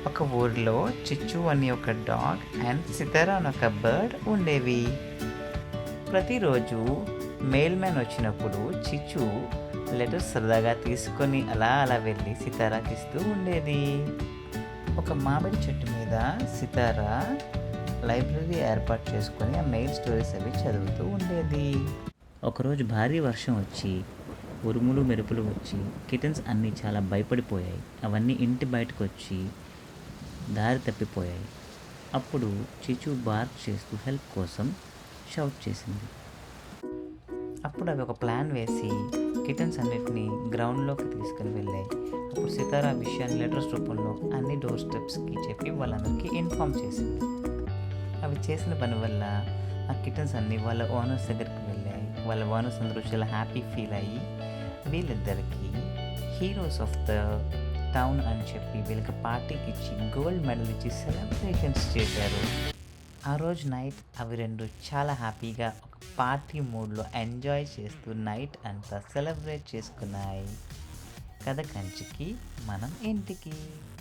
ఒక ఊరిలో చిచ్చు అని ఒక డాగ్ అండ్ సితార అని ఒక బర్డ్ ఉండేవి. ప్రతిరోజు మెయిల్ మ్యాన్ వచ్చినప్పుడు చిచ్చు లెటర్ సరదాగా తీసుకొని అలా అలా వెళ్ళి సితారాకి ఇస్తూ ఉండేది. ఒక మామిడి చెట్టు మీద సితార లైబ్రరీ ఏర్పాటు చేసుకొని ఆ మెయిల్ స్టోరీస్ అవి చదువుతూ ఉండేది. ఒకరోజు భారీ వర్షం వచ్చి ఉరుములు మెరుపులు వచ్చి కిటన్స్ అన్నీ చాలా భయపడిపోయాయి. అవన్నీ ఇంటి బయటకు వచ్చి దారి తప్పిపోయాయి. అప్పుడు చిచ్చు బార్క్ చేస్తూ హెల్ప్ కోసం షౌట్ చేసింది. అప్పుడు అవి ఒక ప్లాన్ వేసి కిటన్స్ అన్నిటినీ గ్రౌండ్లోకి తీసుకుని వెళ్ళాయి. అప్పుడు సితార ఆ విషయాన్ని లెటర్స్ రూపంలో అన్ని డోర్ స్టెప్స్కి చెప్పి వాళ్ళందరికీ ఇన్ఫామ్ చేసింది. అవి చేసిన పని వల్ల ఆ కిటన్స్ అన్నీ వాళ్ళ ఓనర్స్ దగ్గరికి వెళ్ళాయి. వాళ్ళ ఓనర్స్ అందరూ చాలా హ్యాపీ ఫీల్ అయ్యి వీళ్ళిద్దరికి హీరోస్ ఆఫ్ ద టౌన్ అని చెప్పి వీళ్ళకి పార్టీ ఇచ్చి గోల్డ్ మెడల్ ఇచ్చి సెలబ్రేషన్స్ చేశారు. ఆ రోజు నైట్ అవి రెండు చాలా హ్యాపీగా ఒక పార్టీ మూడ్లో ఎంజాయ్ చేస్తూ నైట్ అంతా సెలబ్రేట్ చేసుకున్నాయి. కథ కంచికి మనం ఇంటికి.